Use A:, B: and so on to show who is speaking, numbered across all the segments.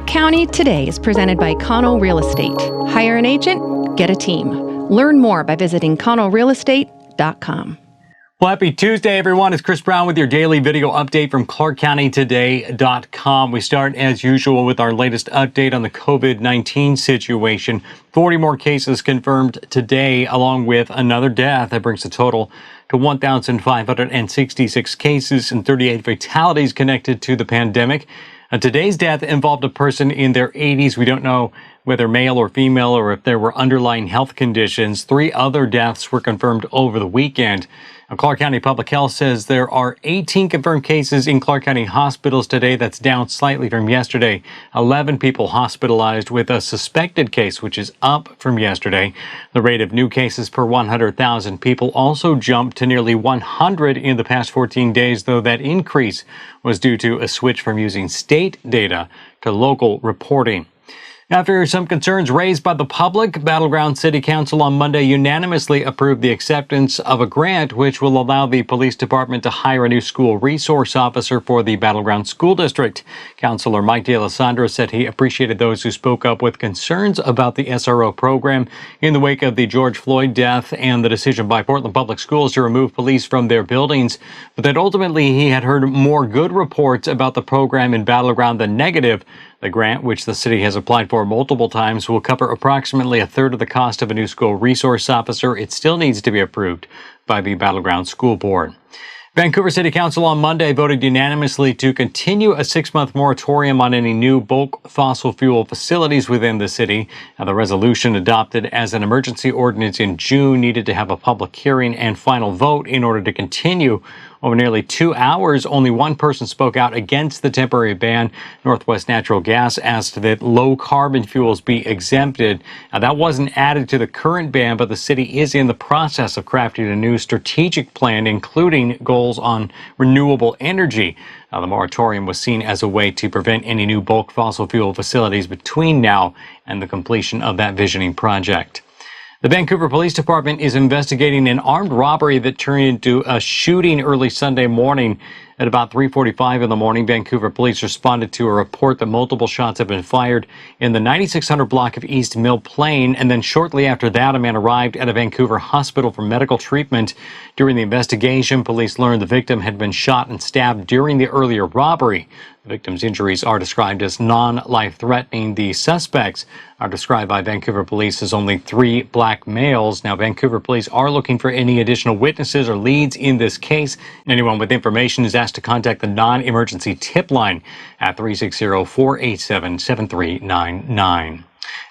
A: County Today is presented by Connell Real Estate. Hire an agent, get a team. Learn more by visiting connellrealestate.com.
B: Well, happy Tuesday, everyone. It's Chris Brown with your daily video update from ClarkCountyToday.com. We start, as usual, with our latest update on the COVID-19 situation. 40 more cases confirmed today, along with another death. That brings the total to 1,566 cases and 38 fatalities connected to the pandemic. Today's death involved a person in their 80s. We don't know whether male or female or if there were underlying health conditions. 3 other deaths were confirmed over the weekend. Clark County Public Health says there are 18 confirmed cases in Clark County hospitals today. That's down slightly from yesterday. 11 people hospitalized with a suspected case, which is up from yesterday. The rate of new cases per 100,000 people also jumped to nearly 100 in the past 14 days, though that increase was due to a switch from using state data to local reporting. After some concerns raised by the public, Battleground City Council on Monday unanimously approved the acceptance of a grant which will allow the police department to hire a new school resource officer for the Battleground School District. Councilor Mike D'Alessandro said he appreciated those who spoke up with concerns about the SRO program in the wake of the George Floyd death and the decision by Portland Public Schools to remove police from their buildings, but that ultimately he had heard more good reports about the program in Battleground than negative. The grant, which the city has applied for multiple times, will cover approximately a third of the cost of a new school resource officer. It still needs to be approved by the Battleground School Board. Vancouver City Council on Monday voted unanimously to continue a 6-month moratorium on any new bulk fossil fuel facilities within the city. Now, the resolution, adopted as an emergency ordinance in June, needed to have a public hearing and final vote in order to continue. Over nearly 2 hours, only one person spoke out against the temporary ban. Northwest Natural Gas asked that low-carbon fuels be exempted. Now, that wasn't added to the current ban, but the city is in the process of crafting a new strategic plan, including goals on renewable energy. Now, the moratorium was seen as a way to prevent any new bulk fossil fuel facilities between now and the completion of that visioning project. The Vancouver Police Department is investigating an armed robbery that turned into a shooting early Sunday morning. At about 3:45 in the morning, Vancouver police responded to a report that multiple shots had been fired in the 9600 block of East Mill Plain, and then shortly after that, a man arrived at a Vancouver hospital for medical treatment. During the investigation, police learned the victim had been shot and stabbed during the earlier robbery. The victim's injuries are described as non-life-threatening. The suspects are described by Vancouver police as only 3 black males. Now, Vancouver police are looking for any additional witnesses or leads in this case. Anyone with information is asked to contact the non-emergency tip line at 360-487-7399.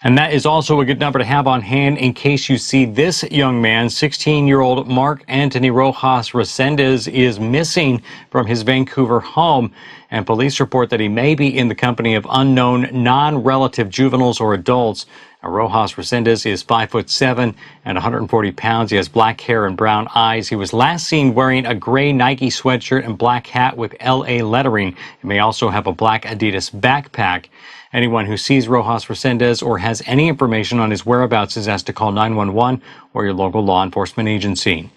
B: And that is also a good number to have on hand in case you see this young man. 16-year-old Mark Anthony Rojas Resendez is missing from his Vancouver home, and police report that he may be in the company of unknown non-relative juveniles or adults. Now, Rojas Resendez is 5'7" and 140 pounds. He has black hair and brown eyes. He was last seen wearing a gray Nike sweatshirt and black hat with LA lettering. He may also have a black Adidas backpack. Anyone who sees Rojas Resendez or has any information on his whereabouts is asked to call 911 or your local law enforcement agency.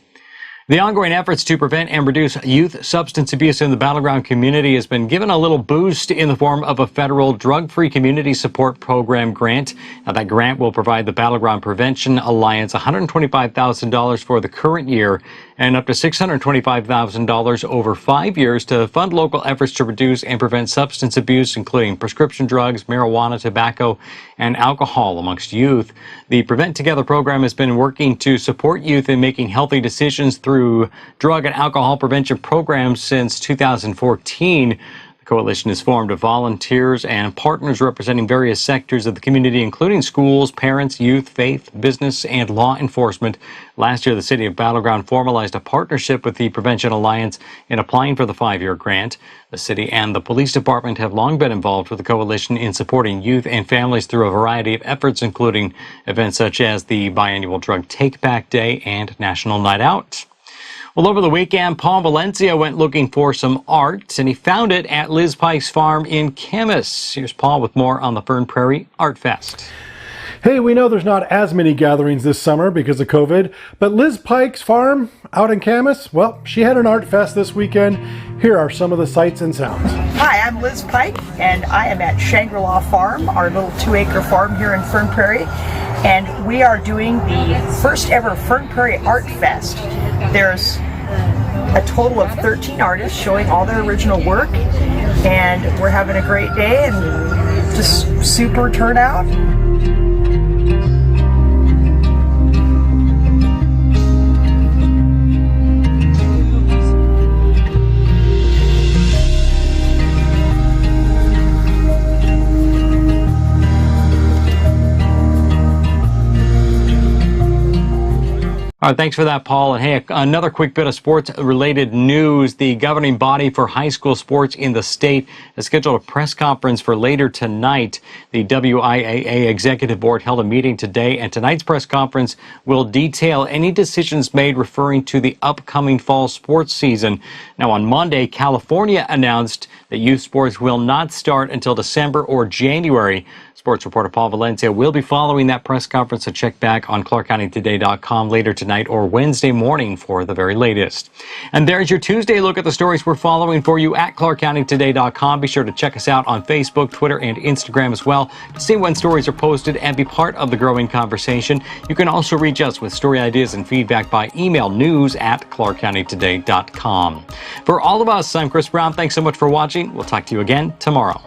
B: The ongoing efforts to prevent and reduce youth substance abuse in the Battleground community has been given a little boost in the form of a federal drug-free community support program grant. Now, that grant will provide the Battleground Prevention Alliance $125,000 for the current year and up to $625,000 over 5 years to fund local efforts to reduce and prevent substance abuse, including prescription drugs, marijuana, tobacco, and alcohol amongst youth. The Prevent Together program has been working to support youth in making healthy decisions through drug and alcohol prevention programs since 2014. The coalition is formed of volunteers and partners representing various sectors of the community, including schools, parents, youth, faith, business, and law enforcement. Last year, the city of Battleground formalized a partnership with the Prevention Alliance in applying for the 5-year grant. The city and the police department have long been involved with the coalition in supporting youth and families through a variety of efforts, including events such as the biannual Drug Take Back Day and National Night Out. Well, over the weekend, Paul Valencia went looking for some art, and he found it at Liz Pike's farm in Camas. Here's Paul with more on the Fern, Prairie Art Fest.
C: Hey, we know there's not as many gatherings this summer because of COVID, but Liz Pike's farm out in Camas, well, she had an art fest this weekend. Here are some of the sights and sounds.
D: Hi, I'm Liz Pike, and I am at Shangri-La Farm, our little 2-acre farm here in Fern, Prairie, and we are doing the first ever Fern Prairie Art Fest. There's a total of 13 artists showing all their original work, and we're having a great day and just super turnout.
B: All right, thanks for that, Paul. And hey, another quick bit of sports-related news. The governing body for high school sports in the state has scheduled a press conference for later tonight. The WIAA Executive Board held a meeting today, and tonight's press conference will detail any decisions made referring to the upcoming fall sports season. Now, on Monday, California announced that youth sports will not start until December or January. Sports reporter Paul Valencia will be following that press conference, so check back on ClarkCountyToday.com later tonight or Wednesday morning for the very latest. And there's your Tuesday look at the stories we're following for you at ClarkCountyToday.com. Be sure to check us out on Facebook, Twitter, and Instagram as well to see when stories are posted and be part of the growing conversation. You can also reach us with story ideas and feedback by email, news@ClarkCountyToday.com. For all of us, I'm Chris Brown. Thanks so much for watching. We'll talk to you again tomorrow.